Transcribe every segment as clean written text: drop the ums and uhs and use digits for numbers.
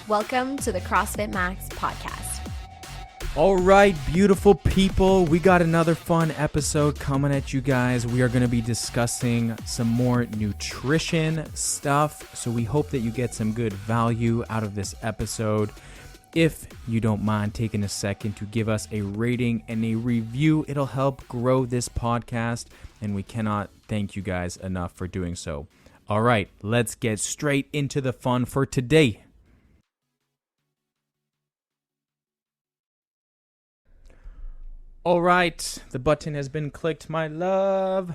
Welcome to the CrossFit Max podcast. All right, beautiful people, we got another fun episode coming at you guys. We are going to be discussing some more nutrition stuff, so we hope that you get some good value out of this episode. If you don't mind taking a second to give us a rating and a review, it'll help grow this podcast, and we cannot thank you guys enough for doing so. All right, let's get straight into the fun for today. All right, the button has been clicked, my love.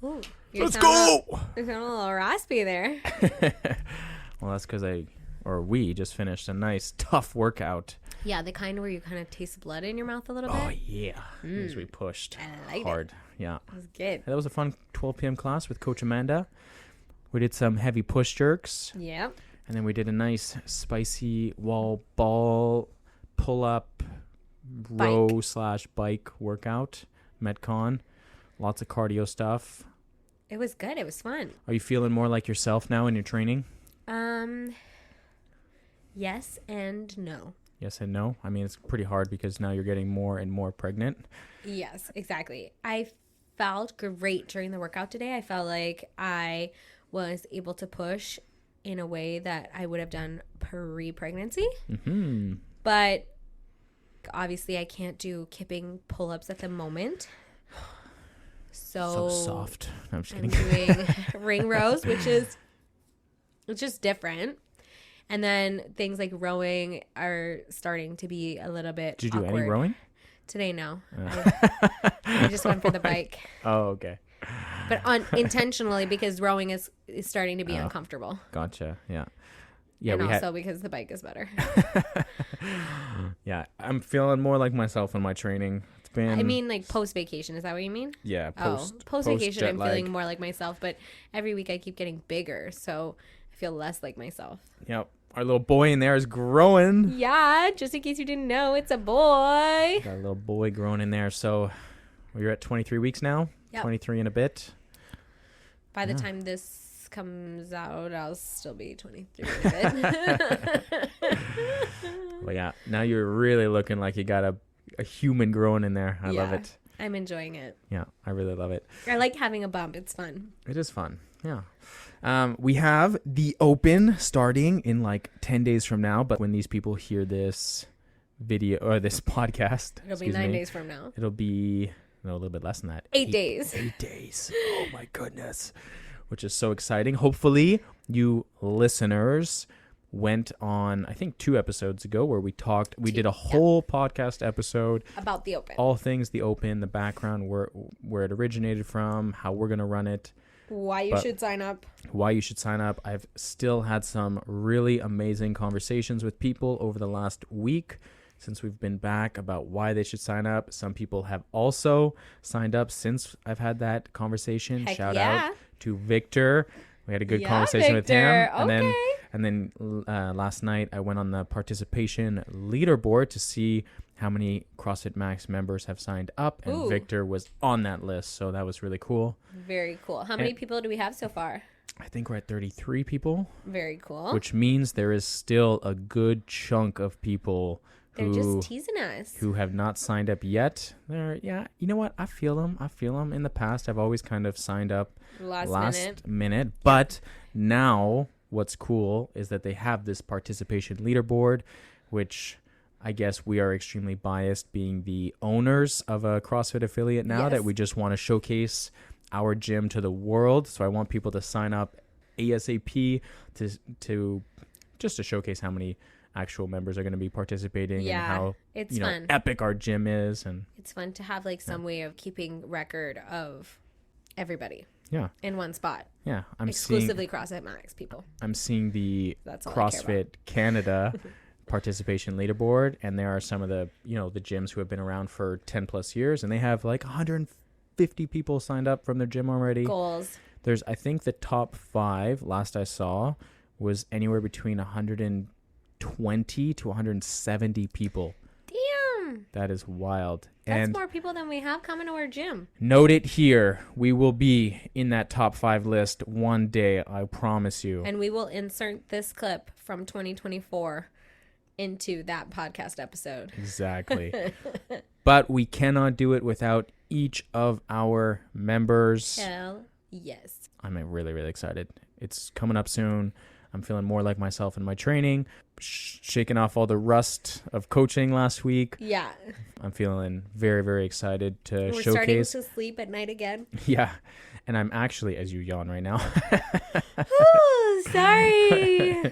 Ooh, Let's go! You're sounding a little raspy there. Well, that's because we just finished a nice, tough workout. Yeah, the kind where you kind of taste blood in your mouth a little bit. Oh, yeah. As we pushed I like hard. Yeah. It was good. That was a fun 12 p.m. class with Coach Amanda. We did some heavy push jerks. Yep. And then we did a nice, spicy wall ball pull-up row/bike workout. Metcon. Lots of cardio stuff. It was good. It was fun. Are you feeling more like yourself now in your training? Yes and no. Yes and no. I mean, it's pretty hard because now you're getting more and more pregnant. Yes, exactly. I felt great during the workout today. I felt like I was able to push in a way that I would have done pre-pregnancy. Mm-hmm. But obviously I can't do kipping pull-ups at the moment. So soft. No, I'm just I'm kidding. doing ring rows, which is just different. And then things like rowing are starting to be a little bit Did you do awkward. any rowing? Today, no. I just went for the bike. Oh, okay. But intentionally because rowing is starting to be uncomfortable. Gotcha. Yeah. Yeah. And also because the bike is better. Yeah. I'm feeling more like myself in my training. It's been. I mean, like post-vacation. Is that what you mean? Yeah. Post-vacation, I'm jet feeling lag. more like myself. But every week I keep getting bigger. So I feel less like myself. Yep. Our little boy in there is growing. Yeah. Just in case you didn't know, it's a boy. Got a little boy growing in there. So you're at 23 weeks now. Yep. 23 and a bit. By the time this comes out, I'll still be 23 a bit. Well, yeah. Now you're really looking like you got a human growing in there. I love it. I'm enjoying it. Yeah. I really love it. I like having a bump. It's fun. It is fun. Yeah. We have the Open starting in like 10 days from now. But when these people hear this video or this podcast, It'll be 9 days from now. It'll be a little bit less than that. 8 days. 8 days. Oh my goodness. Which is so exciting. Hopefully you listeners went on, I think 2 episodes ago where we did a whole podcast episode About the Open. all things the Open, the background, where it originated from, how we're going to run it. Why you should sign up. I've still had some really amazing conversations with people over the last week since we've been back about why they should sign up. Some people have also signed up since I've had that conversation. Heck Shout yeah. out to Victor. We had a good conversation with him. Okay. And then last night I went on the participation leaderboard to see how many CrossFit Max members have signed up, and Victor was on that list, so that was really cool. Very cool. How many people do we have so far? I think we're at 33 people. Very cool. Which means there is still a good chunk of people They're just teasing us. who have not signed up yet. You know what? I feel them. In the past, I've always kind of signed up last minute. But now what's cool is that they have this participation leaderboard, which I guess we are extremely biased being the owners of a CrossFit affiliate now, that we just want to showcase our gym to the world. So I want people to sign up ASAP to just to showcase how many actual members are going to be participating and how it's fun. Epic our gym is. And it's fun to have like some way of keeping record of everybody. Yeah. In one spot. Yeah. Exclusively CrossFit Max people. I'm seeing the That's all CrossFit Canada participation leaderboard, and there are some of the the gyms who have been around for 10 plus years, and they have like 150 people signed up from their gym already. Goals. There's, I think the top 5 last I saw was anywhere between 120 to 170 people That is wild. That's and more people than we have coming to our gym. Note it here. We will be in that top 5 list one day. I promise you. And we will insert this clip from 2024 into that podcast episode. Exactly. But we cannot do it without each of our members. Hell yes. I'm really, really excited. It's coming up soon. I'm feeling more like myself in my training, shaking off all the rust of coaching last week. Yeah. I'm feeling very, very excited to We're showcase. starting to sleep at night again. Yeah. And I'm actually, as you yawn right now. Ooh, sorry.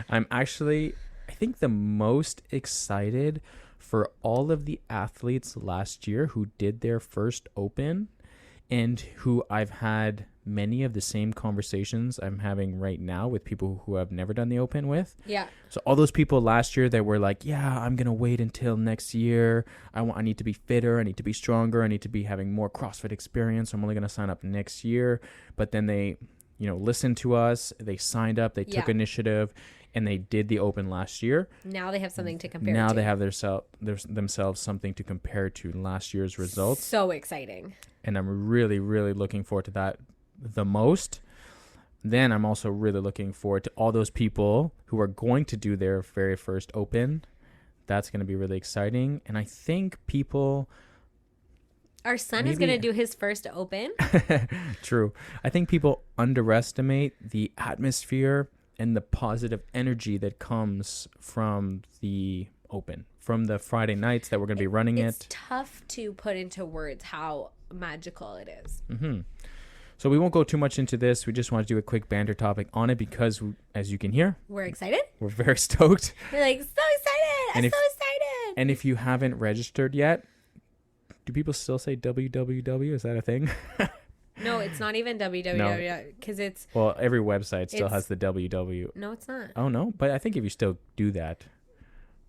I'm actually, I think, the most excited for all of the athletes last year who did their first open and who I've had many of the same conversations I'm having right now with people who have never done the open with. Yeah. So all those people last year that were like, yeah, I'm going to wait until next year. I need to be fitter. I need to be stronger. I need to be having more CrossFit experience. I'm only going to sign up next year. But then they, listened to us. They signed up. They took initiative and they did the open last year. Now they have something to compare Now to. they have themselves something to compare to last year's results. So exciting. And I'm really, really looking forward to that the most. Then I'm also really looking forward to all those people who are going to do their very first open. That's going to be really exciting. And I think people... Our son is going to do his first open. True. I think people underestimate the atmosphere and the positive energy that comes from the open, from the Friday nights that we're going to be running it. It's tough to put into words how magical it is. Mm-hmm. So we won't go too much into this. We just want to do a quick banter topic on it because, as you can hear, we're excited. We're very stoked. We're like, so excited. I'm so excited. And if you haven't registered yet, do people still say www? Is that a thing? No, it's not even www because it's... Well, every website still has the www. No, it's not. Oh, no? But I think if you still do that,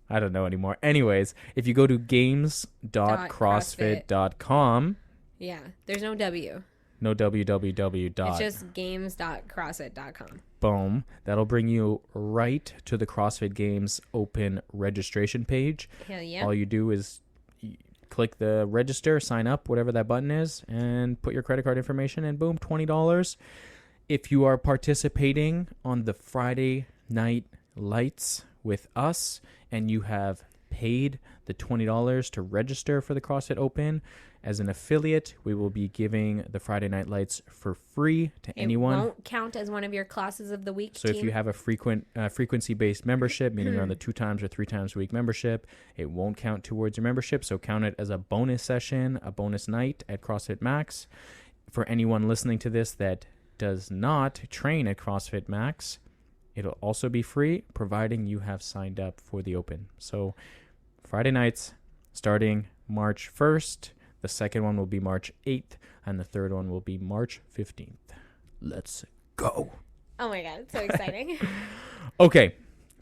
I don't know anymore. Anyways, if you go to games.crossfit.com... Yeah, there's no W. No www. It's just games.crossfit.com. Boom. That'll bring you right to the CrossFit Games open registration page. Hell yeah. All you do is click the register, sign up, whatever that button is, and put your credit card information, and boom, $20. If you are participating on the Friday night lights with us and you have paid the $20 to register for the CrossFit Open, as an affiliate, we will be giving the Friday Night Lights for free to anyone. It won't count as one of your classes of the week. So if you have a frequency-based membership, meaning you're on the 2 times or 3 times a week membership, it won't count towards your membership. So count it as a bonus session, a bonus night at CrossFit Max. For anyone listening to this that does not train at CrossFit Max, it'll also be free, providing you have signed up for the Open. So Friday nights starting March 1st. The second one will be March 8th, and the third one will be March 15th. Let's go. Oh my God, it's so exciting. Okay,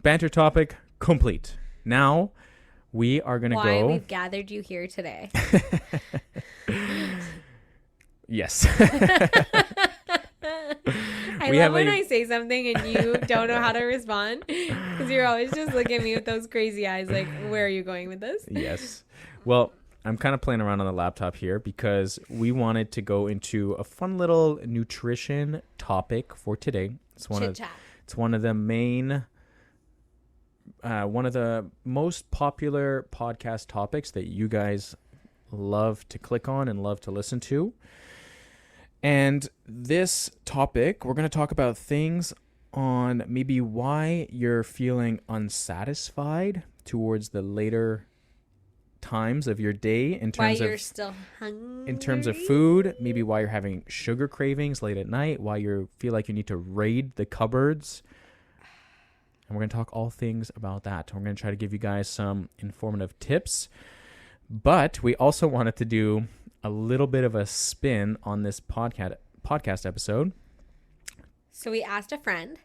banter topic complete. Now we are going to go. Why we've gathered you here today. Yes. I love when I say something and you don't know how to respond because you're always just looking at me with those crazy eyes like, where are you going with this? Yes. Well, I'm kind of playing around on the laptop here because we wanted to go into a fun little nutrition topic for today. It's one of the main, one of the most popular podcast topics that you guys love to click on and love to listen to. And this topic, we're going to talk about things on maybe why you're feeling unsatisfied towards the later times of your day in terms why you're still hungry, in terms of food, maybe why you're having sugar cravings late at night, why you feel like you need to raid the cupboards. And we're going to talk all things about that. We're going to try to give you guys some informative tips, but we also wanted to do a little bit of a spin on this podcast episode. So we asked a friend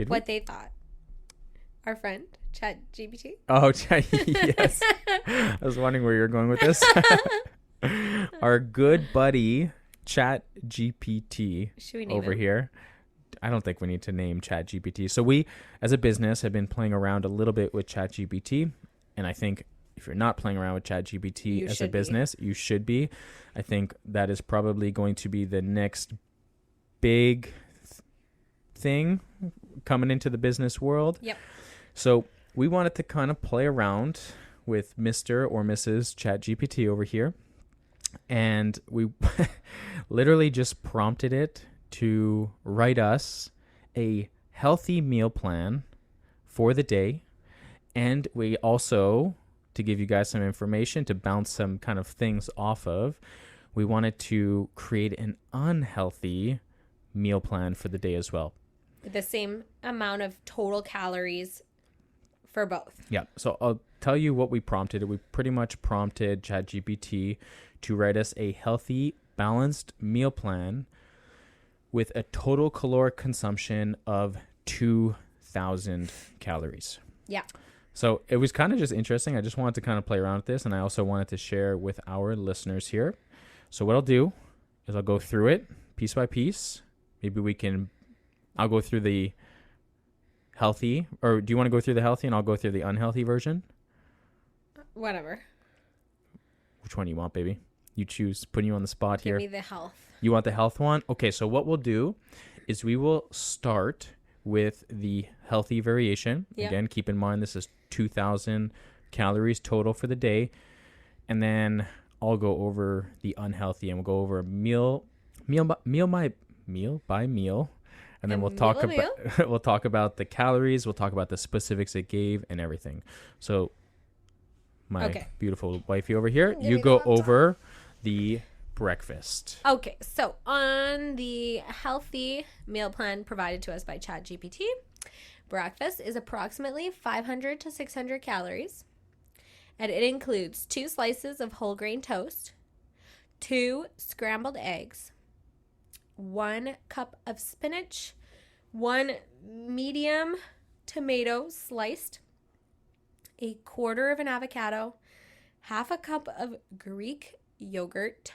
what they thought. Our friend ChatGPT. Oh, yes. I was wondering where you're going with this. Our good buddy ChatGPT over here. I don't think we need to name ChatGPT. So we, as a business, have been playing around a little bit with ChatGPT, and I think if you're not playing around with ChatGPT as a business, you should be. I think that is probably going to be the next big thing coming into the business world. Yep. So we wanted to kind of play around with Mr. or Mrs. ChatGPT over here. And we literally just prompted it to write us a healthy meal plan for the day. And we also, to give you guys some information to bounce some kind of things off of, we wanted to create an unhealthy meal plan for the day as well. The same amount of total calories for both. Yeah. So I'll tell you what we prompted. We pretty much prompted ChatGPT to write us a healthy, balanced meal plan with a total caloric consumption of 2,000 calories. Yeah. So it was kind of just interesting. I just wanted to kind of play around with this, and I also wanted to share with our listeners here. So what I'll do is I'll go through it piece by piece. I'll go through the healthy, or do you want to go through the healthy and I'll go through the unhealthy version? Whatever. Which one do you want, baby? You choose. Putting you on the spot here. Give me the health. You want the health one? Okay, so what we'll do is we will start with the healthy variation. Yep. Again, keep in mind this is 2,000 calories total for the day. And then I'll go over the unhealthy, and we'll go over a meal by meal. And then we'll talk about the calories. We'll talk about the specifics it gave and everything. So my beautiful wifey over here, you go over the breakfast. Okay, so on the healthy meal plan provided to us by ChatGPT, breakfast is approximately 500 to 600 calories. And it includes 2 slices of whole grain toast, 2 scrambled eggs, 1 cup of spinach, 1 medium tomato sliced, a quarter of an avocado, half a cup of Greek yogurt,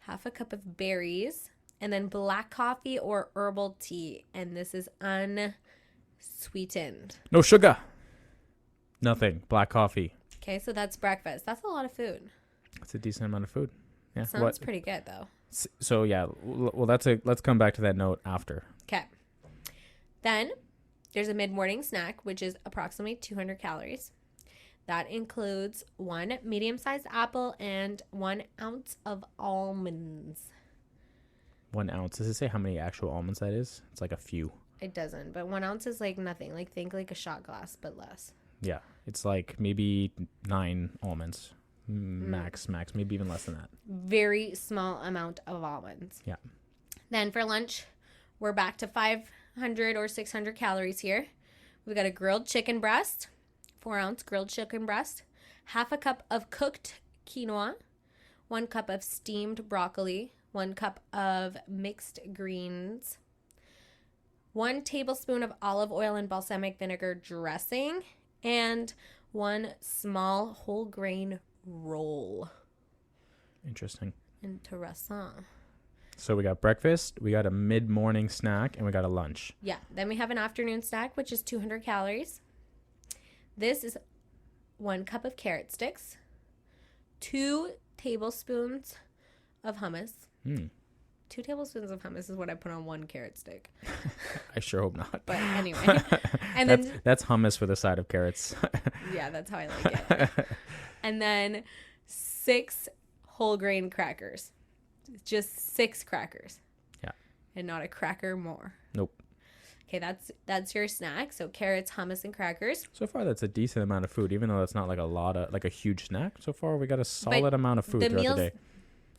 half a cup of berries, and then black coffee or herbal tea. And this is unsweetened. No sugar. Nothing. Black coffee. Okay, so that's breakfast. That's a lot of food. That's a decent amount of food. Yeah. Sounds pretty good, though. So, yeah. Well, let's come back to that note after. Okay. Then there's a mid-morning snack, which is approximately 200 calories. That includes 1 medium-sized apple and 1 ounce of almonds. 1 ounce. Does it say how many actual almonds that is? It's like a few. It doesn't, but 1 ounce is like nothing. Like think like a shot glass, but less. Yeah, it's like maybe 9 almonds. Max, maybe even less than that. Very small amount of almonds. Yeah. Then for lunch, we're back to 500 or 600 calories here. We've got a grilled chicken breast, 4-ounce grilled chicken breast, half a cup of cooked quinoa, 1 cup of steamed broccoli, 1 cup of mixed greens, 1 tablespoon of olive oil and balsamic vinegar dressing, and 1 small whole grain roll. Interesting. So we got breakfast, we got a mid-morning snack, and we got a lunch. Yeah. Then we have an afternoon snack, which is 200 calories. This is 1 cup of carrot sticks, 2 tablespoons of hummus. 2 tablespoons of hummus is what I put on 1 carrot stick. I sure hope not. But anyway. And that's hummus with a side of carrots. Yeah, that's how I like it. And then 6 whole grain crackers. Just 6 crackers. Yeah. And not a cracker more. Nope. Okay, that's your snack. So carrots, hummus, and crackers. So far, that's a decent amount of food, even though that's not like a huge snack. So far, we got a solid amount of food throughout the day.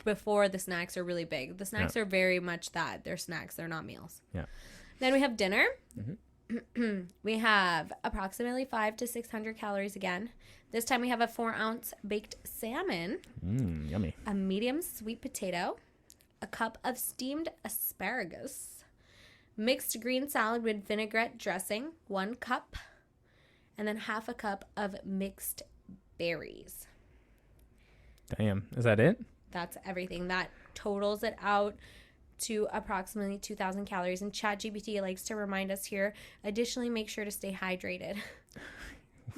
Before the snacks are really big. The snacks are very much that. They're snacks. They're not meals. Yeah. Then we have dinner. Mm-hmm. We have approximately 500 to 600 calories again. This time we have a 4-ounce baked salmon. Yummy. A medium sweet potato. A cup of steamed asparagus. Mixed green salad with vinaigrette dressing. 1 cup. And then half a cup of mixed berries. Damn. Is that it? That's everything. That totals it out to approximately 2,000 calories. And ChatGPT likes to remind us here, additionally, make sure to stay hydrated.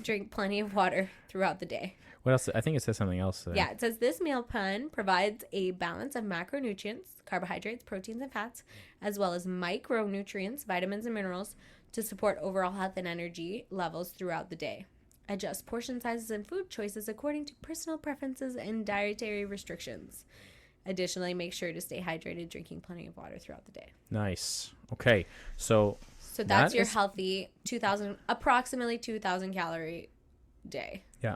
Drink plenty of water throughout the day. What else? I think it says something else there. Yeah, it says this meal plan provides a balance of macronutrients, carbohydrates, proteins, and fats, as well as micronutrients, vitamins, and minerals to support overall health and energy levels throughout the day. Adjust portion sizes and food choices according to personal preferences and dietary restrictions. Additionally, make sure to stay hydrated, drinking plenty of water throughout the day. Nice. Okay, so that's your healthy approximately 2,000 calorie day. Yeah.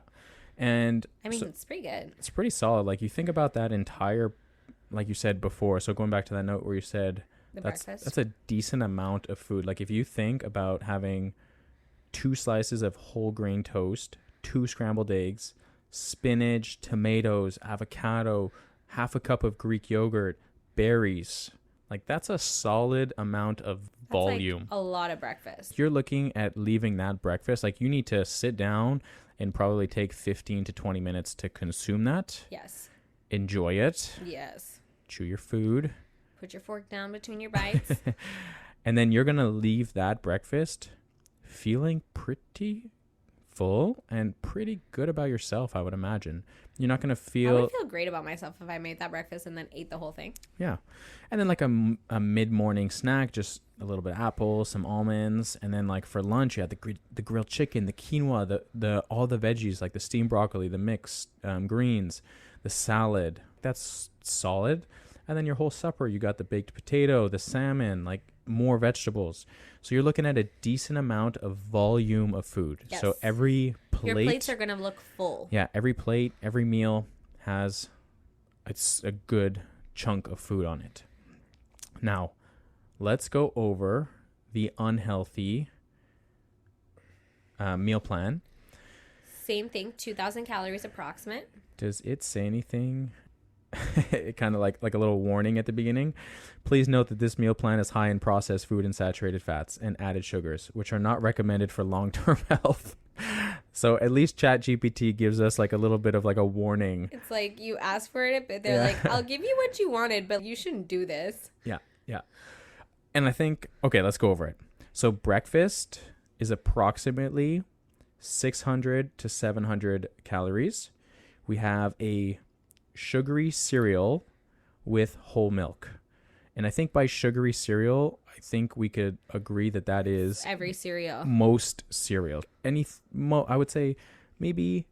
And I mean, it's pretty good. It's pretty solid. Like, you think about that entire, like you said before. So going back to that note where you said that's a decent amount of food. Like, if you think about having 2 slices of whole grain toast, 2 scrambled eggs, spinach, tomatoes, avocado, half a cup of Greek yogurt, berries, like, that's a solid amount of volume. Like a lot of breakfast. You're looking at leaving that breakfast. Like, you need to sit down and probably take 15 to 20 minutes to consume that. Yes. Enjoy it. Yes. Chew your food. Put your fork down between your bites. And then you're going to leave that breakfast feeling pretty full and pretty good about yourself, I would imagine. You're not going to feel... I would feel great about myself if I made that breakfast and then ate the whole thing. Yeah. And then like a mid-morning snack, just a little bit of apples, some almonds. And then like for lunch, you have the grilled chicken, the quinoa, the all the veggies, like the steamed broccoli, the mixed greens, the salad. That's solid. And then your whole supper, you got the baked potato, the salmon, like more vegetables. So you're looking at a decent amount of volume of food. Yes. So every plate... Your plates are going to look full. Yeah, every plate, every meal has a good chunk of food on it. Now, let's go over the unhealthy meal plan. Same thing, 2,000 calories approximate. Does it say anything? Kind of like a little warning at the beginning. Please note that this meal plan is high in processed food and saturated fats and added sugars, which are not recommended for long-term health. So at least ChatGPT gives us like a little bit of like a warning. It's like you asked for it, but they're like, I'll give you what you wanted, but you shouldn't do this. Yeah. And I think, okay, let's go over it. So breakfast is approximately 600 to 700 calories. We have a sugary cereal with whole milk. And I think by sugary cereal, I think we could agree that is every cereal. Most cereal. I would say maybe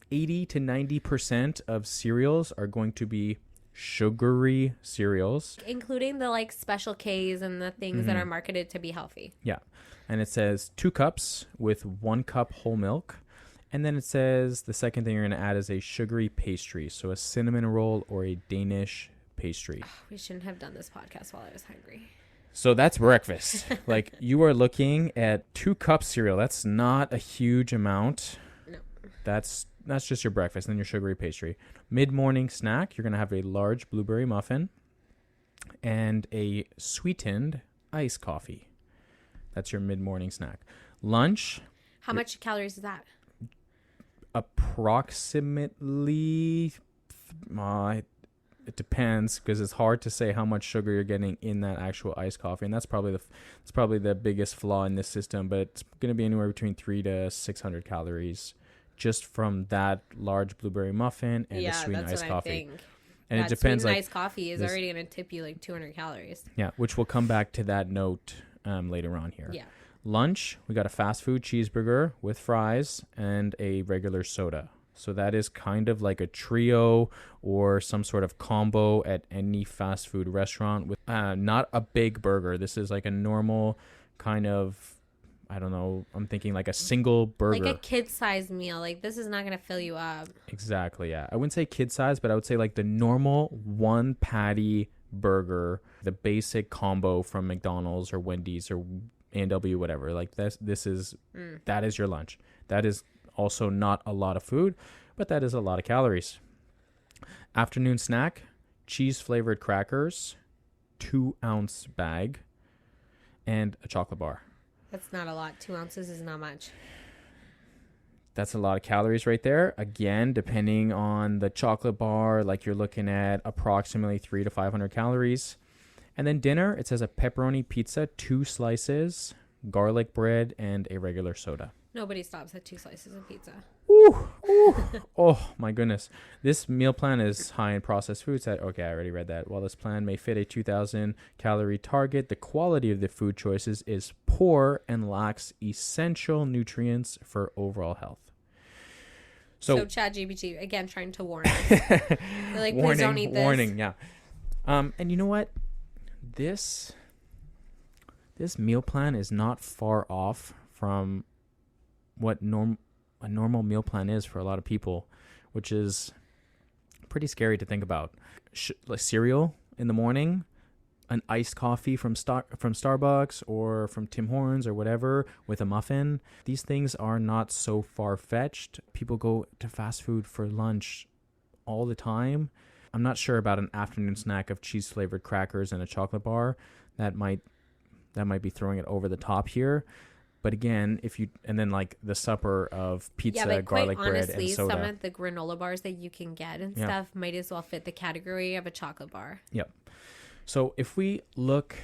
80 to 90% of cereals are going to be sugary cereals, including the like Special K's and the things that are marketed to be healthy. Yeah. And it says 2 cups with 1 cup whole milk. And then it says the second thing you're going to add is a sugary pastry. So a cinnamon roll or a Danish pastry. Oh, we shouldn't have done this podcast while I was hungry. So that's breakfast. Like, you are looking at 2 cups cereal. That's not a huge amount. No. That's just your breakfast and then your sugary pastry. Mid-morning snack, you're going to have a large blueberry muffin and a sweetened iced coffee. That's your mid-morning snack. Lunch. How much calories is that? Approximately, it depends, because it's hard to say how much sugar you're getting in that actual iced coffee, and that's probably the biggest flaw in this system. But it's going to be anywhere between 300 to 600 calories just from that large blueberry muffin and the sweetened iced coffee. And it depends. Sweetened iced coffee is already going to tip you like 200 calories. Yeah, which we'll come back to that note later on here. Yeah. Lunch, we got a fast food cheeseburger with fries and a regular soda. So that is kind of like a trio or some sort of combo at any fast food restaurant with not a big burger. This is like a normal kind of, I don't know, I'm thinking like a single burger. Like a kid-sized meal. Like, this is not going to fill you up. Exactly, yeah. I wouldn't say kid-sized, but I would say like the normal 1 patty burger, the basic combo from McDonald's or Wendy's or A&W, whatever. Like, that is your lunch. That is also not a lot of food, but that is a lot of calories. Afternoon snack, cheese-flavored crackers, 2-ounce bag, and a chocolate bar. That's not a lot. 2 ounces is not much. That's a lot of calories right there. Again, depending on the chocolate bar, like you're looking at approximately 300 to 500 calories. And then dinner, it says a pepperoni pizza, 2 slices, garlic bread, and a regular soda. Nobody stops at 2 slices of pizza. Ooh, ooh. Oh my goodness. This meal plan is high in processed foods. Okay, I already read that. While this plan may fit a 2,000 calorie target, the quality of the food choices is poor and lacks essential nutrients for overall health. So ChatGPT, again, trying to warn us. They're like, please don't eat this. Warning, yeah. And you know what? This meal plan is not far off from what a normal meal plan is for a lot of people, which is pretty scary to think about. Like cereal in the morning, an iced coffee from Starbucks or from Tim Hortons or whatever with a muffin. These things are not so far-fetched. People go to fast food for lunch all the time. I'm not sure about an afternoon snack of cheese-flavored crackers and a chocolate bar. That might be throwing it over the top here. But again, and then like the supper of pizza, garlic bread, and soda. Some of the granola bars that you can get and stuff might as well fit the category of a chocolate bar. Yep. So if we look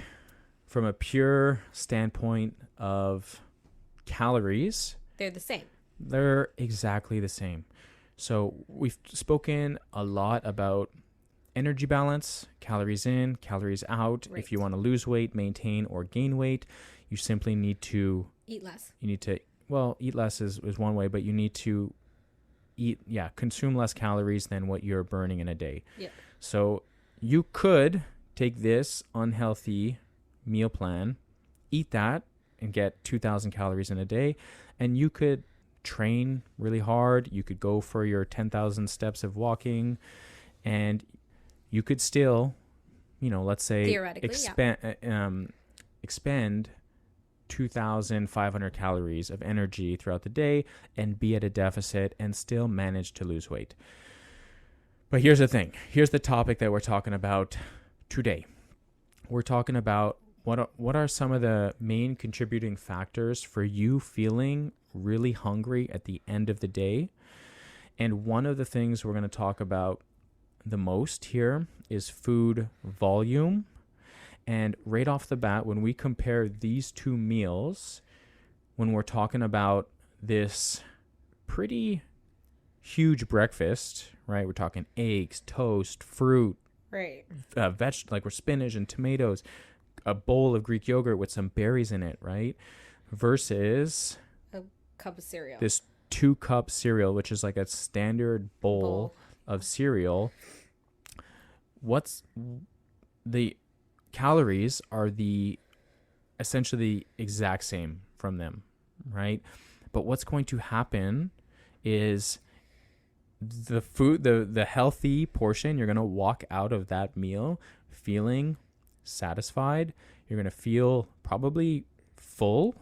from a pure standpoint of calories, they're the same. They're exactly the same. So we've spoken a lot about energy balance, calories in, calories out. Right. If you want to lose weight, maintain, or gain weight, you simply need to eat less. You need to, eat less is one way, but you need to consume less calories than what you're burning in a day. Yeah. So you could take this unhealthy meal plan, eat that, and get 2,000 calories in a day, and you could train really hard. You could go for your 10,000 steps of walking, and you could still, let's say, theoretically, expend 2,500 calories of energy throughout the day and be at a deficit and still manage to lose weight. But here's the thing. Here's the topic that we're talking about today. We're talking about what are some of the main contributing factors for you feeling really hungry at the end of the day. And one of the things we're going to talk about the most here is food volume. And right off the bat, when we compare these two meals, when we're talking about this pretty huge breakfast, right? We're talking eggs, toast, fruit, right? Like we're spinach and tomatoes, a bowl of Greek yogurt with some berries in it, right? Versus a cup of cereal. This 2-cup cereal, which is like a standard bowl of cereal. What's the calories are essentially the exact same from them, right? But what's going to happen is the food, the healthy portion, you're going to walk out of that meal feeling satisfied. You're going to feel probably full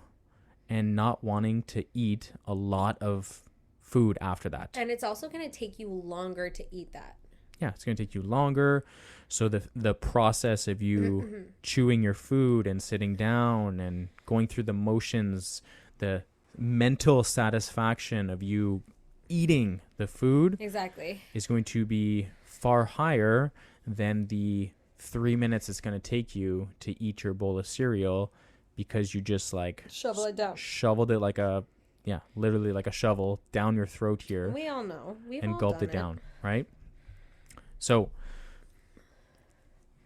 and not wanting to eat a lot of food after that. And it's also going to take you longer to eat that. Yeah, it's going to take you longer. So the process of you chewing your food and sitting down and going through the motions, the mental satisfaction of you eating the food exactly is going to be far higher than the 3 minutes it's going to take you to eat your bowl of cereal, because you just like shoveled it literally like a shovel down your throat here. We all know. And gulped it down, right? So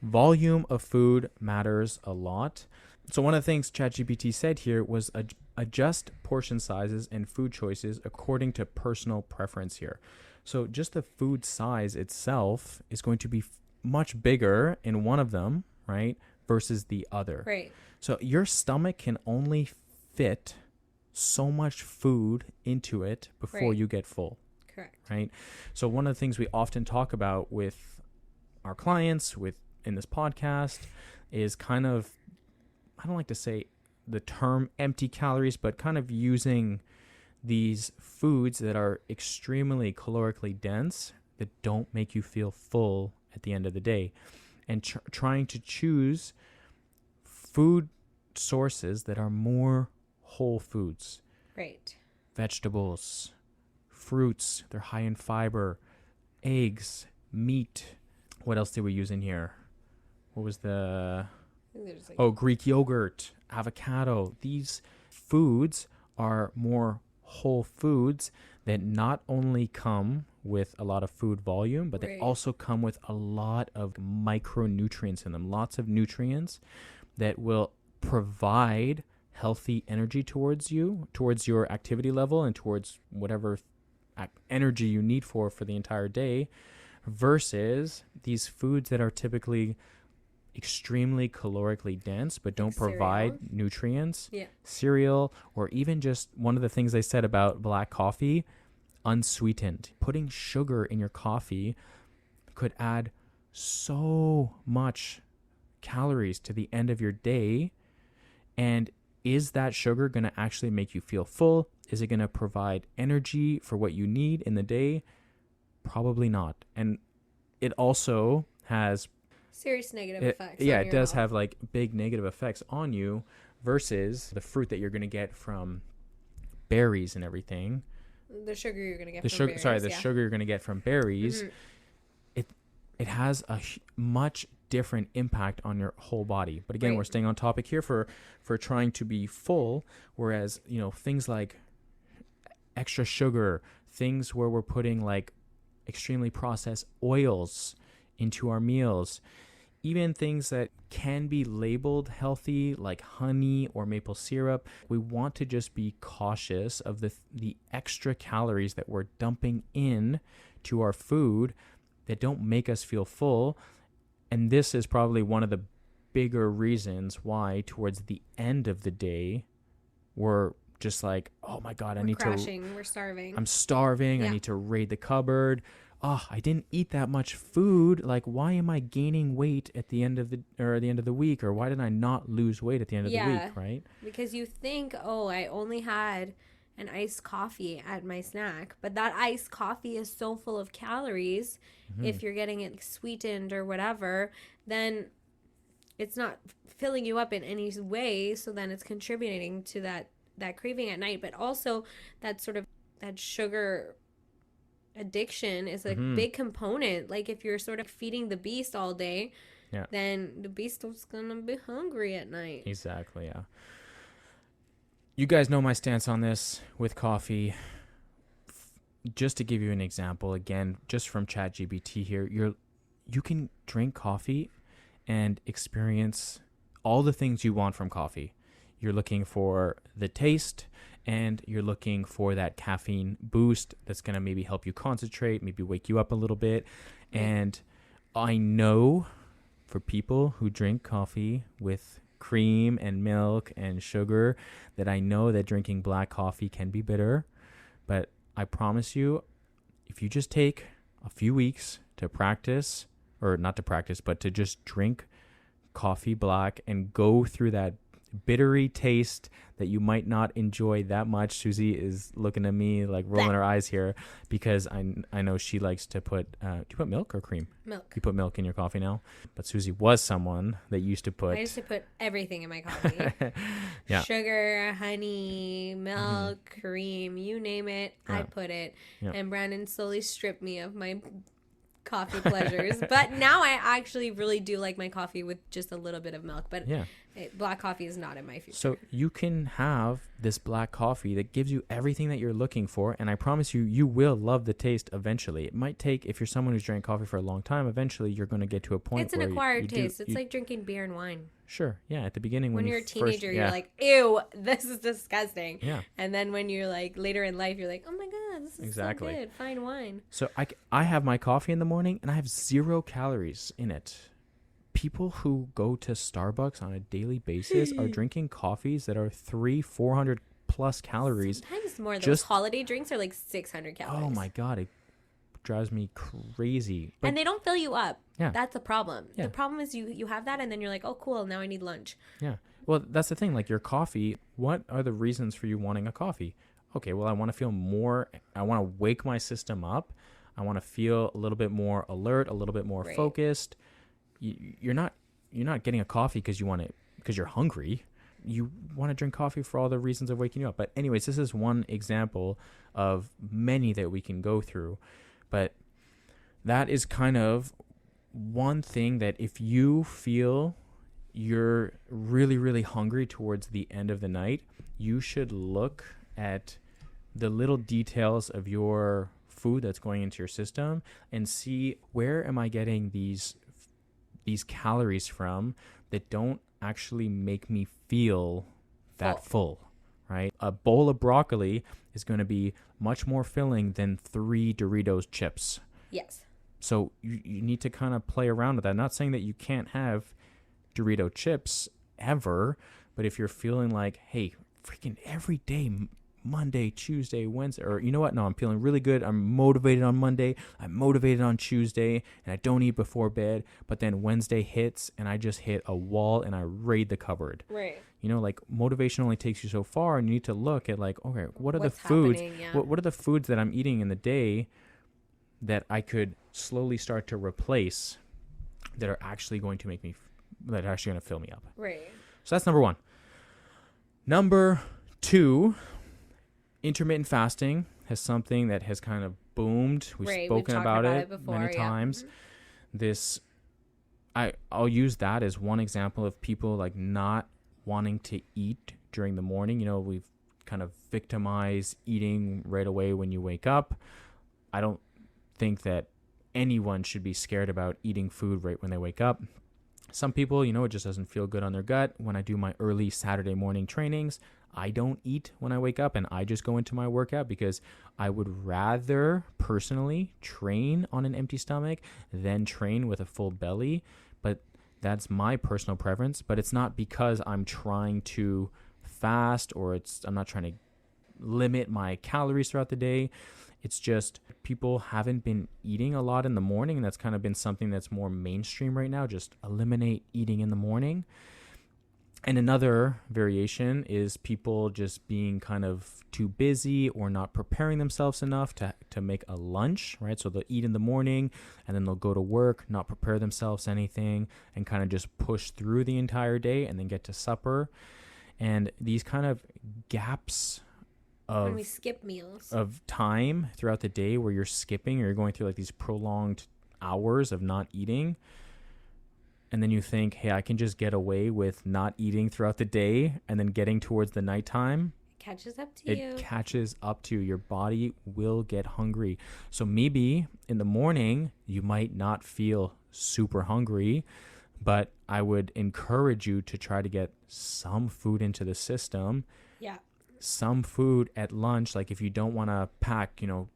volume of food matters a lot. So one of the things ChatGPT said here was adjust portion sizes and food choices according to personal preference here. So just the food size itself is going to be much bigger in one of them, right, versus the other. Right. So your stomach can only fit so much food into it before you get full. Correct. Right. So one of the things we often talk about with our clients in this podcast is kind of, I don't like to say the term empty calories, but kind of using these foods that are extremely calorically dense that don't make you feel full at the end of the day, and trying to choose food sources that are more whole foods. Right. Vegetables, fruits, they're high in fiber, eggs, meat. What else did we use in here? What was Greek yogurt, avocado. These foods are more whole foods that not only come with a lot of food volume, but they also come with a lot of micronutrients in them, lots of nutrients that will provide healthy energy towards you, towards your activity level, and towards whatever energy you need for the entire day, versus these foods that are typically extremely calorically dense but don't provide nutrients. Cereal, or even just one of the things they said about black coffee, unsweetened. Putting sugar in your coffee could add so much calories to the end of your day. And is that sugar going to actually make you feel full? Is it going to provide energy for what you need in the day? Probably not. And it also has serious negative effects. Yeah, it does have like big negative effects on you versus the fruit that you're going to get from berries and everything. The sugar you're going to get from berries. Sorry, the sugar you're going to get from berries. It has a much different impact on your whole body. But again, we're staying on topic here for trying to be full, whereas, you know, things like extra sugar, things where we're putting like extremely processed oils into our meals, even things that can be labeled healthy like honey or maple syrup, we want to just be cautious of the extra calories that we're dumping in to our food that don't make us feel full. And this is probably one of the bigger reasons why towards the end of the day we're just like, oh my God, we're starving. I'm starving. Yeah. I need to raid the cupboard. Oh, I didn't eat that much food. Like, why am I gaining weight at the end of the week? Or why did I not lose weight at the end of the week, right? Because you think, oh, I only had an iced coffee at my snack, but that iced coffee is so full of calories. If you're getting it sweetened or whatever, then it's not filling you up in any way. So then it's contributing to that craving at night, but also that sugar addiction is a big component. Like if you're sort of feeding the beast all day, then the beast is gonna be hungry at night. Exactly. Yeah. You guys know my stance on this with coffee. Just to give you an example, again, just from ChatGPT here, you can drink coffee and experience all the things you want from coffee. You're looking for the taste, and you're looking for that caffeine boost that's going to maybe help you concentrate, maybe wake you up a little bit. And I know for people who drink coffee with cream and milk and sugar, that I know that drinking black coffee can be bitter. But I promise you, if you just take a few weeks to practice, or not to practice, but to just drink coffee black and go through that bittery taste that you might not enjoy that much. Susie is looking at me like rolling her eyes here because I know she likes to put do you put milk or cream? Milk. You put milk in your coffee now? But Susie was someone that used to put... I used to put everything in my coffee. Sugar, honey, milk, cream, you name it, I'd put it. And Brandon slowly stripped me of my coffee pleasures. But now I actually really do like my coffee with just a little bit of milk. But black coffee is not in my future. So you can have this black coffee that gives you everything that you're looking for, and I promise you, you will love the taste eventually. It might take, if you're someone who's drank coffee for a long time, eventually you're going to get to a point where it's an acquired taste. It's like drinking beer and wine. Sure, yeah. At the beginning, when you're a teenager, you're like, ew, this is disgusting. Yeah. And then when you're like later in life, you're like, oh my God, this is so good. Fine wine. So I have my coffee in the morning, and I have 0 calories in it. People who go to Starbucks on a daily basis are drinking coffees that are 300-400 plus calories. Sometimes more. Those holiday drinks are like 600 calories. Oh my God, it drives me crazy. But, and they don't fill you up. Yeah. That's the problem. Yeah. The problem is you have that, and then you're like, oh cool, now I need lunch. Yeah. Well, that's the thing. Like your coffee, what are the reasons for you wanting a coffee? Okay, well, I want to feel more. I want to wake my system up. I want to feel a little bit more alert, a little bit more focused. You're not getting a coffee because you want it because you're hungry. You want to drink coffee for all the reasons of waking you up. But anyways, this is one example of many that we can go through. But that is kind of one thing that if you feel you're really, really hungry towards the end of the night, you should look at the little details of your food that's going into your system and see, where am I getting these calories from that don't actually make me feel that full, right? A bowl of broccoli is going to be much more filling than 3 Doritos chips. Yes. So you need to kind of play around with that. I'm not saying that you can't have Dorito chips ever, but if you're feeling like, hey, freaking every day, Monday, Tuesday, Wednesday, or you know what? No, I'm feeling really good. I'm motivated on Monday. I'm motivated on Tuesday, and I don't eat before bed. But then Wednesday hits, and I just hit a wall, and I raid the cupboard. Right. You know, like motivation only takes you so far, and you need to look at like, okay, what are What's the foods? Yeah. What are the foods that I'm eating in the day that I could slowly start to replace that are actually going to make me, that are actually going to fill me up. Right. So that's number 1. Number 2, intermittent fasting has something that has kind of boomed. We've spoken about it before, many times. I'll use that as one example of people like not wanting to eat during the morning. You know, we've kind of victimized eating right away when you wake up. I don't think that anyone should be scared about eating food right when they wake up. Some people, you know, it just doesn't feel good on their gut. When I do my early Saturday morning trainings, I don't eat when I wake up and I just go into my workout because I would rather personally train on an empty stomach than train with a full belly. But that's my personal preference. But it's not because I'm trying to fast or I'm not trying to limit my calories throughout the day. It's just people haven't been eating a lot in the morning, and that's kind of been something that's more mainstream right now. Just eliminate eating in the morning. And another variation is people just being kind of too busy or not preparing themselves enough to make a lunch, right? So they'll eat in the morning and then they'll go to work, not prepare themselves anything, and kind of just push through the entire day and then get to supper. And these kind of gaps when we skip meals of time throughout the day where you're skipping or you're going through like these prolonged hours of not eating, and then you think, hey, I can just get away with not eating throughout the day, and then getting towards the nighttime, it catches up to you. It catches up to you. Your body will get hungry. So maybe in the morning you might not feel super hungry, but I would encourage you to try to get some food into the system. Yeah. Some food at lunch, like if you don't want to pack, you know,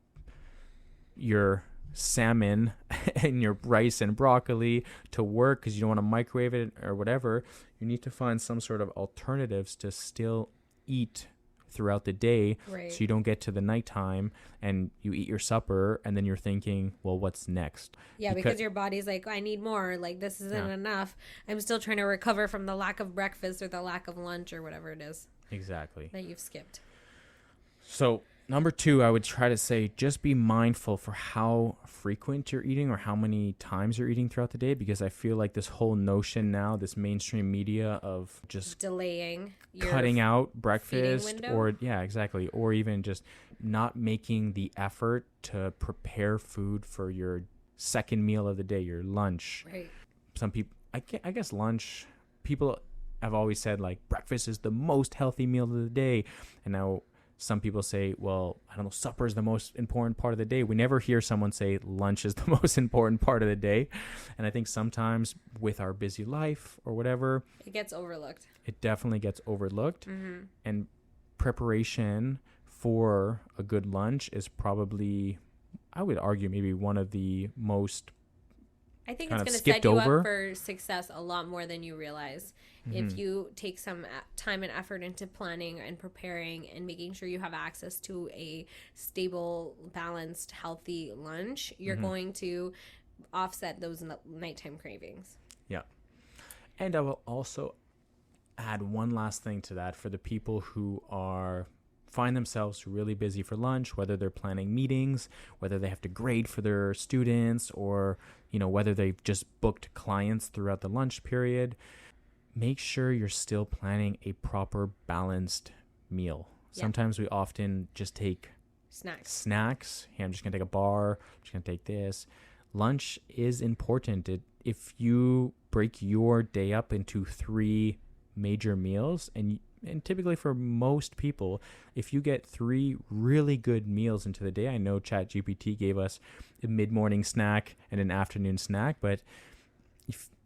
your salmon and your rice and broccoli to work because you don't want to microwave it or whatever, you need to find some sort of alternatives to still eat throughout the day, right? So you don't get to the nighttime and you eat your supper and then you're thinking, well, what's next? Yeah, because your body's like, I need more, like this isn't enough. I'm still trying to recover from the lack of breakfast or the lack of lunch or whatever it is. Exactly. That you've skipped. So number 2, I would try to say just be mindful for how frequent you're eating or how many times you're eating throughout the day, because I feel like this whole notion now, this mainstream media of just delaying, cutting out breakfast or exactly, or even just not making the effort to prepare food for your second meal of the day, your lunch. Right. Some people, I guess lunch, people have always said like breakfast is the most healthy meal of the day. And now some people say, well, I don't know, supper is the most important part of the day. We never hear someone say lunch is the most important part of the day. And I think sometimes with our busy life or whatever, it gets overlooked. It definitely gets overlooked. Mm-hmm. And preparation for a good lunch is probably, I would argue, maybe one of the most I think it's going to set you up for success a lot more than you realize. Mm-hmm. If you take some time and effort into planning and preparing and making sure you have access to a stable, balanced, healthy lunch, you're going to offset those nighttime cravings. Yeah. And I will also add one last thing to that for the people who find themselves really busy for lunch, whether they're planning meetings, whether they have to grade for their students, or whether they've just booked clients throughout the lunch period. Make sure you're still planning a proper balanced meal. Yeah. Sometimes we often just take snacks. Hey, I'm just gonna take a bar, I'm just gonna take this. Lunch is important. If you break your day up into 3 major meals, and And typically for most people, if you get 3 really good meals into the day, I know ChatGPT gave us a mid-morning snack and an afternoon snack, but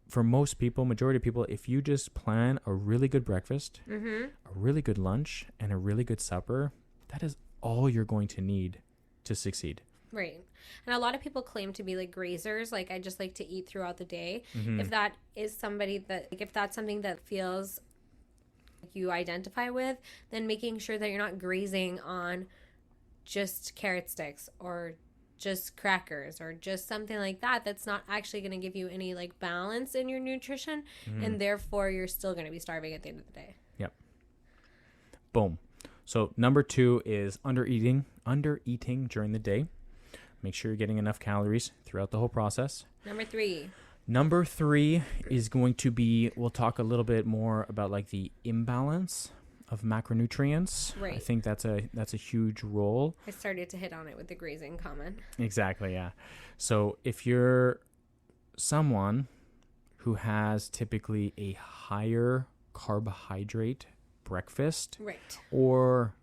for most people, majority of people, if you just plan a really good breakfast, a really good lunch, and a really good supper, that is all you're going to need to succeed. Right. And a lot of people claim to be like grazers, like I just like to eat throughout the day. If that is somebody that, like, if that's something that feels like you identify with, then making sure that you're not grazing on just carrot sticks or just crackers or just something like that, that's not actually going to give you any like balance in your nutrition, and therefore you're still going to be starving at the end of the day. Yep. Boom. So number 2 is undereating during the day. Make sure you're getting enough calories throughout the whole process. Number 3 is going to be, we'll talk a little bit more about like the imbalance of macronutrients. Right. I think that's a huge role. I started to hit on it with the grazing comment. Exactly, yeah. So if you're someone who has typically a higher carbohydrate breakfast, right, or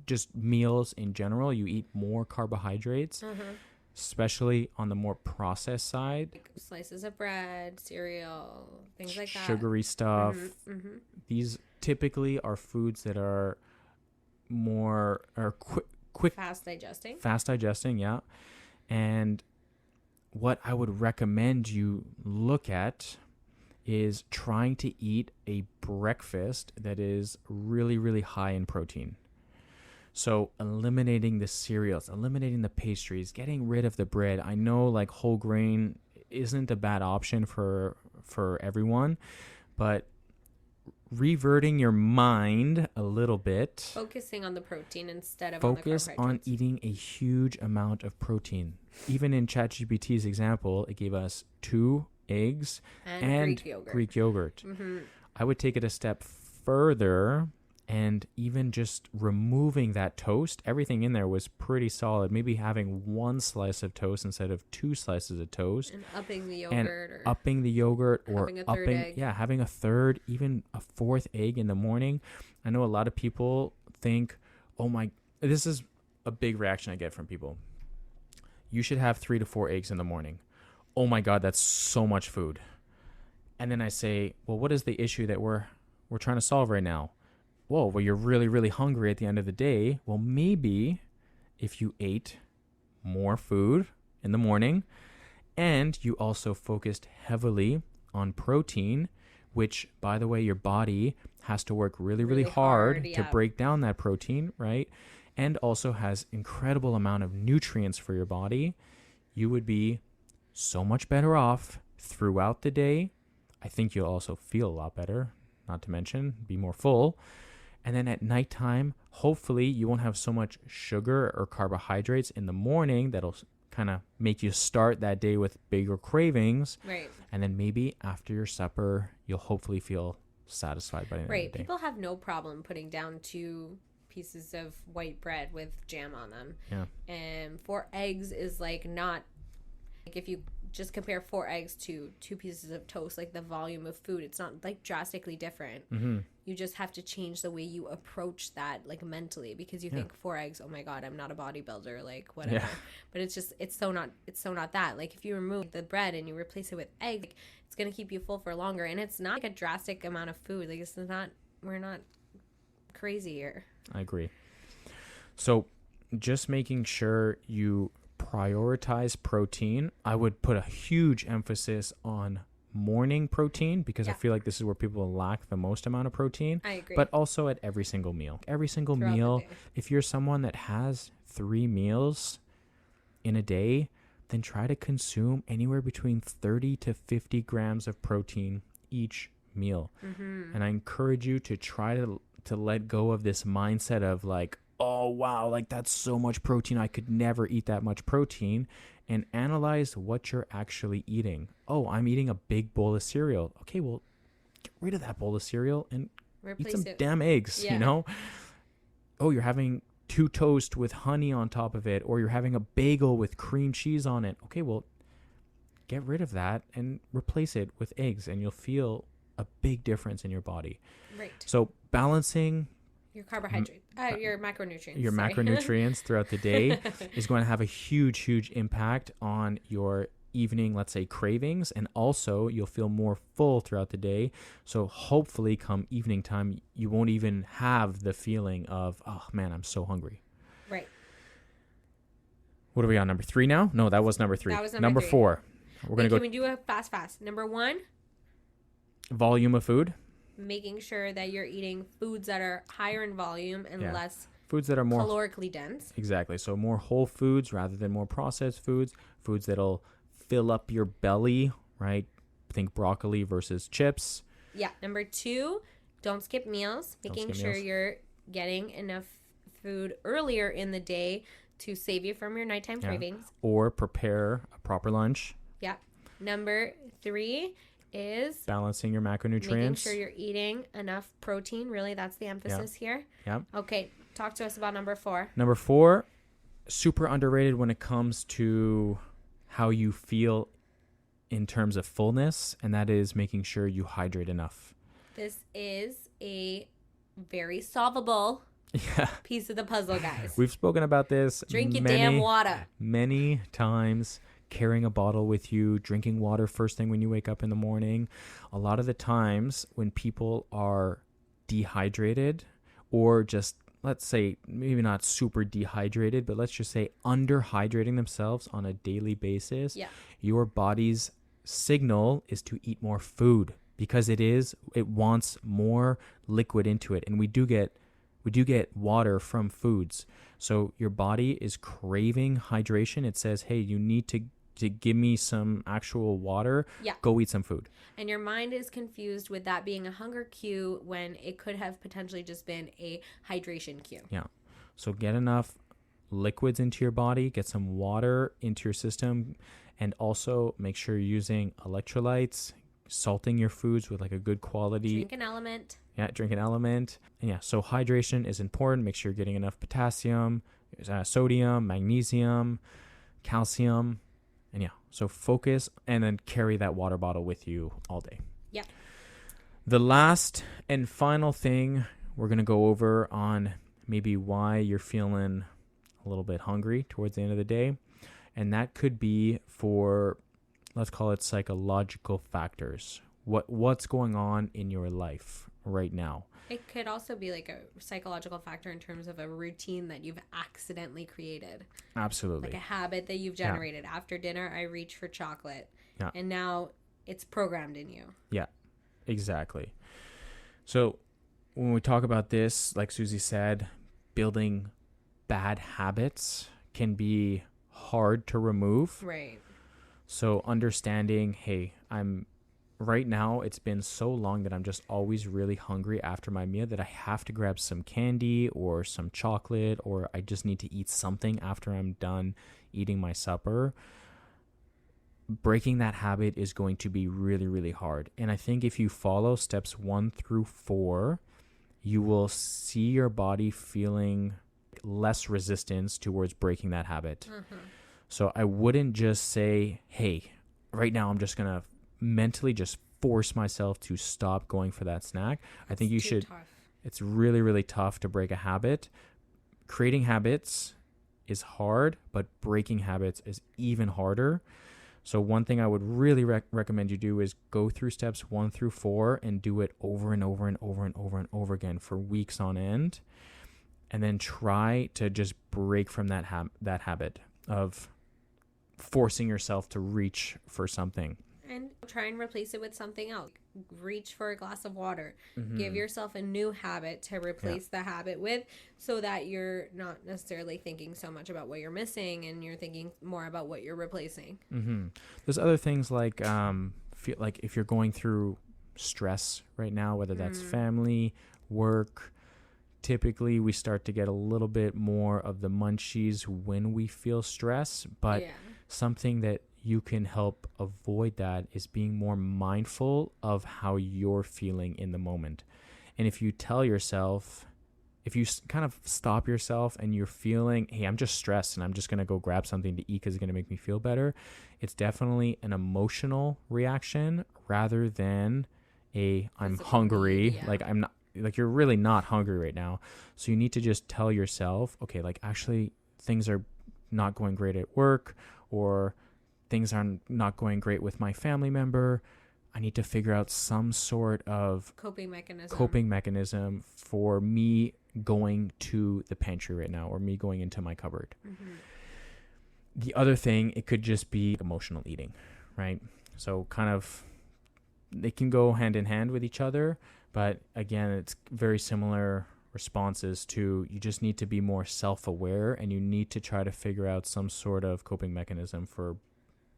just meals in general, you eat more carbohydrates, especially on the more processed side. Like slices of bread, cereal, things like that. Sugary stuff. These typically are foods that are more quick, fast digesting, yeah. And what I would recommend you look at is trying to eat a breakfast that is really, really high in protein. So eliminating the cereals, eliminating the pastries, getting rid of the bread. I know like whole grain isn't a bad option for everyone, but reverting your mind a little bit. Focusing on the protein instead of on the carbohydrates. Focus on eating a huge amount of protein. Even in ChatGPT's example, it gave us 2 eggs and Greek yogurt. I would take it a step further and even just removing that toast. Everything in there was pretty solid. Maybe having 1 slice of toast instead of 2 slices of toast. And upping the yogurt. Or having a third egg. Yeah, having a third, even a 4th egg in the morning. I know a lot of people think, this is a big reaction I get from people. You should have 3 to 4 eggs in the morning. Oh my God, that's so much food. And then I say, well, what is the issue that we're trying to solve right now? Well, you're really, really hungry at the end of the day. Well, maybe if you ate more food in the morning and you also focused heavily on protein, which, by the way, your body has to work really, really hard to break down that protein, right? And also has incredible amount of nutrients for your body, you would be so much better off throughout the day. I think you'll also feel a lot better, not to mention be more full. And then at nighttime, hopefully you won't have so much sugar or carbohydrates in the morning that'll kind of make you start that day with bigger cravings. Right. And then maybe after your supper, you'll hopefully feel satisfied by the end of the day. People have no problem putting down 2 pieces of white bread with jam on them. Yeah. And 4 eggs is like not, like if you just compare 4 eggs to 2 pieces of toast, like the volume of food, it's not like drastically different. You just have to change the way you approach that, like mentally, because you think 4 eggs, oh my God, I'm not a bodybuilder, like whatever. Yeah. But it's so not that. Like if you remove the bread and you replace it with egg, like, it's gonna keep you full for longer, and it's not like a drastic amount of food. Like we're not crazy here. I agree. So just making sure you prioritize protein. I would put a huge emphasis on morning protein because I feel like this is where people lack the most amount of protein. I agree. But also at every single meal. If you're someone that has 3 meals in a day, then try to consume anywhere between 30 to 50 grams of protein each meal. And I encourage you to try to let go of this mindset of like, oh wow, like that's so much protein, I could never eat that much protein, and analyze what you're actually eating. Oh, I'm eating a big bowl of cereal. Okay, well, get rid of that bowl of cereal and eat some damn eggs, you know? Oh, you're having 2 toast with honey on top of it, or you're having a bagel with cream cheese on it. Okay, well, get rid of that and replace it with eggs, and you'll feel a big difference in your body. Right. So balancing your carbohydrate, your macronutrients. Your macronutrients throughout the day is going to have a huge impact on your evening, let's say, cravings, and also you'll feel more full throughout the day. So hopefully come evening time, you won't even have the feeling of, oh man, I'm so hungry. Right. What are we on, number 3 now? No, that was number 3. That was number 3. 4. We're going to go. Can we do a fast? Number 1. Volume of food. Making sure that you're eating foods that are higher in volume and less foods that are more calorically dense. Exactly. So more whole foods rather than more processed foods. Foods that'll fill up your belly, right? Think broccoli versus chips. Yeah. Number 2, don't skip meals. Making sure you're getting enough food earlier in the day to save you from your nighttime cravings. Or prepare a proper lunch. Yeah. Number 3 is balancing your macronutrients. Making sure you're eating enough protein. Really, that's the emphasis here. Yeah. Okay. Talk to us about number 4. Number 4, super underrated when it comes to how you feel in terms of fullness, and that is making sure you hydrate enough. This is a very solvable piece of the puzzle, guys. We've spoken about this. Drink your damn water. Many times. Carrying a bottle with you, drinking water first thing when you wake up in the morning. A lot of the times when people are dehydrated, or just, let's say, maybe not super dehydrated, but let's just say underhydrating themselves on a daily basis, your body's signal is to eat more food, because it wants more liquid into it. And we do get water from foods. So your body is craving hydration. It says, hey, you need to give me some actual water. Go eat some food. And your mind is confused with that being a hunger cue when it could have potentially just been a hydration cue. Yeah. So get enough liquids into your body, get some water into your system, and also make sure you're using electrolytes, salting your foods with like a good quality. Drink an element. Yeah, drink an element. And so hydration is important. Make sure you're getting enough potassium, sodium, magnesium, calcium. And so focus and then carry that water bottle with you all day. Yeah. The last and final thing we're going to go over on maybe why you're feeling a little bit hungry towards the end of the day. And that could be for, let's call it, psychological factors. What's going on in your life right now? It could also be like a psychological factor in terms of a routine that you've accidentally created. Absolutely. Like a habit that you've generated. After dinner, I reach for chocolate. Yeah. And now it's programmed in you. Yeah, exactly. So when we talk about this, like Susie said, building bad habits can be hard to remove. Right. So understanding, hey, right now, it's been so long that I'm just always really hungry after my meal that I have to grab some candy or some chocolate, or I just need to eat something after I'm done eating my supper. Breaking that habit is going to be really, really hard. And I think if you follow steps 1 through 4, you will see your body feeling less resistance towards breaking that habit. Mm-hmm. So I wouldn't just say, hey, right now I'm just going to mentally just force myself to stop going for that snack. I think you should. Tough. It's really, really tough to break a habit. Creating habits is hard, but breaking habits is even harder. So one thing I would really recommend you do is go through steps 1 through 4 and do it over and over and over and over and over again for weeks on end, and then try to just break from that habit of forcing yourself to reach for something. And try and replace it with something else. Reach for a glass of water. Mm-hmm. Give yourself a new habit to replace the habit with, so that you're not necessarily thinking so much about what you're missing and you're thinking more about what you're replacing. Mm-hmm. There's other things like feel like if you're going through stress right now, whether that's family, work, typically we start to get a little bit more of the munchies when we feel stress, but something that you can help avoid that is being more mindful of how you're feeling in the moment. And if you tell yourself, if you kind of stop yourself and you're feeling, hey, I'm just stressed and I'm just going to go grab something to eat because it's going to make me feel better, it's definitely an emotional reaction rather than I'm hungry. Yeah. Like I'm not, like you're really not hungry right now. So you need to just tell yourself, okay, like actually things are not going great at work, or things are not going great with my family member. I need to figure out some sort of coping mechanism for me going to the pantry right now, or me going into my cupboard. Mm-hmm. The other thing, it could just be emotional eating, right? So kind of, they can go hand in hand with each other, but again, it's very similar responses to, you just need to be more self-aware, and you need to try to figure out some sort of coping mechanism for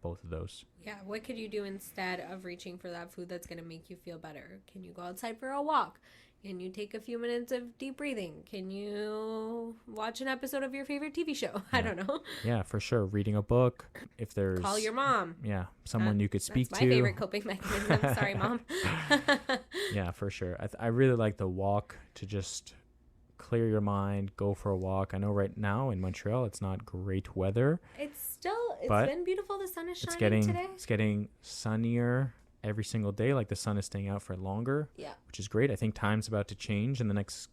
both of those. Yeah, what could you do instead of reaching for that food that's going to make you feel better? Can you go outside for a walk? Can you take a few minutes of deep breathing? Can you watch an episode of your favorite TV show? Yeah. I don't know. Yeah, for sure. Reading a book. If there's... Call your mom. Yeah, someone you could speak to. That's my favorite coping mechanism. Sorry, Mom. Yeah, for sure. I really like the walk, to just clear your mind, go for a walk. I know right now in Montreal, it's not great weather. It's been beautiful. The sun is shining today. It's getting sunnier every single day. Like the sun is staying out for longer. Yeah. Which is great. I think time's about to change in the next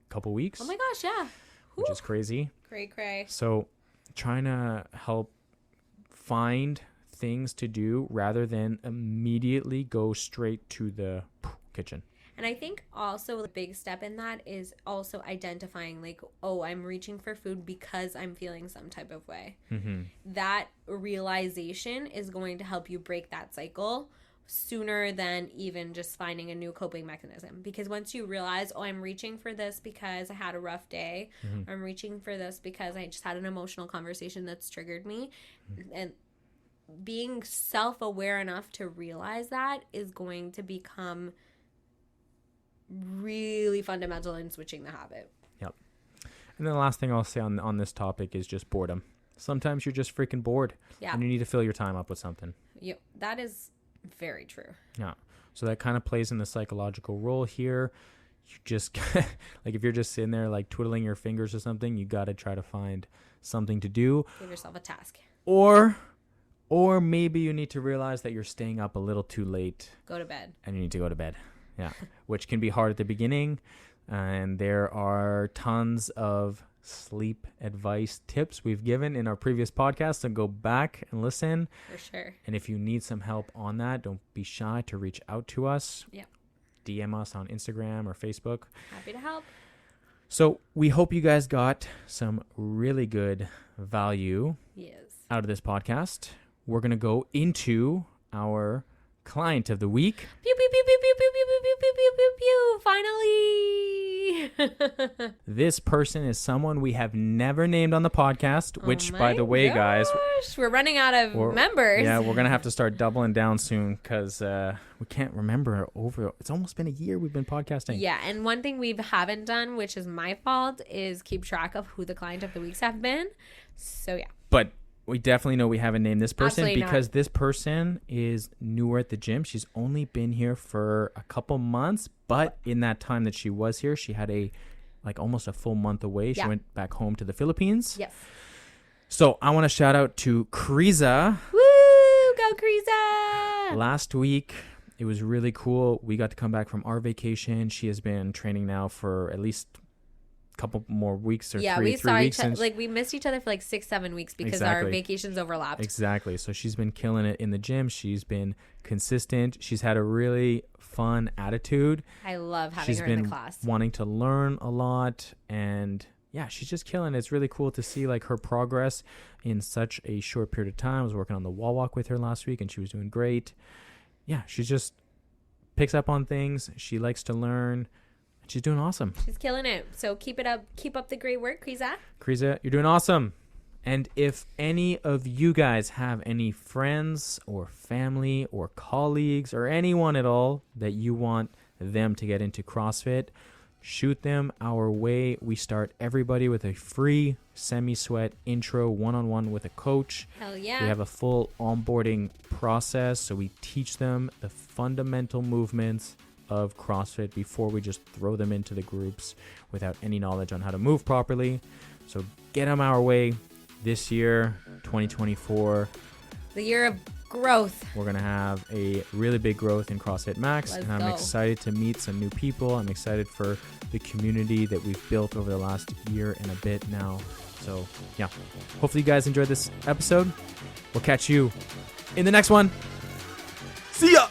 couple weeks. Oh my gosh, yeah. Which is crazy. Cray. So trying to help find things to do rather than immediately go straight to the kitchen. And I think also a big step in that is also identifying, like, oh, I'm reaching for food because I'm feeling some type of way. Mm-hmm. That realization is going to help you break that cycle sooner than even just finding a new coping mechanism. Because once you realize, oh, I'm reaching for this because I had a rough day, mm-hmm. or I'm reaching for this because I just had an emotional conversation that's triggered me, mm-hmm. and being self-aware enough to realize that is going to become really fundamental in switching the habit. Yep. And then the last thing I'll say on this topic is just boredom. Sometimes you're just freaking bored. Yeah. And you need to fill your time up with something. Yep. That is very true. Yeah. So that kind of plays in the psychological role here. You just, like if you're just sitting there like twiddling your fingers or something, you got to try to find something to do. Give yourself a task. Or maybe you need to realize that you're staying up a little too late. Go to bed. And you need to go to bed. Yeah, which can be hard at the beginning. And there are tons of sleep advice tips we've given in our previous podcast. So go back and listen. For sure. And if you need some help on that, don't be shy to reach out to us. Yeah. DM us on Instagram or Facebook. Happy to help. So we hope you guys got some really good value out of this podcast. We're going to go into our client of the week. Pew, pew, pew, pew, pew, pew, pew, pew, pew, pew, pew, pew. Finally. This person is someone we have never named on the podcast, which, by the way, guys, we're running out of members. Yeah, we're going to have to start doubling down soon because we can't remember it's almost been a year we've been podcasting. Yeah, and one thing we haven't done, which is my fault, is keep track of who the client of the weeks have been. So, yeah. But we definitely know we haven't named this person. Absolutely because not. This person is newer at the gym. She's only been here for a couple months, but in that time that she was here, she had almost a full month away. She went back home to the Philippines. Yes. So I want to shout out to Kriza. Woo! Go Kriza! Last week, it was really cool. We got to come back from our vacation. She has been training now for at least couple more weeks or three weeks. We missed each other for 6-7 weeks because our vacations overlapped. Exactly. So she's been killing it in the gym. She's been consistent. She's had a really fun attitude. I love having her in the class. She's been wanting to learn a lot, and yeah, she's just killing it. It's really cool to see her progress in such a short period of time. I was working on the wall walk with her last week and she was doing great. Yeah, she just picks up on things. She likes to learn. She's doing awesome. She's killing it. So keep it up. Keep up the great work, Kriza. Kriza, you're doing awesome. And if any of you guys have any friends or family or colleagues or anyone at all that you want them to get into CrossFit, shoot them our way. We start everybody with a free semi-sweat intro one-on-one with a coach. Hell yeah. We have a full onboarding process. So we teach them the fundamental movements of CrossFit before we just throw them into the groups without any knowledge on how to move properly. So get them our way this year, 2024. The year of Growth. We're going to have a really big growth in CrossFit Max. Let's and I'm go. excited to meet some new people. I'm excited for the community that we've built over the last year and a bit now. So, yeah. Hopefully you guys enjoyed this episode. We'll catch you in the next one. See ya!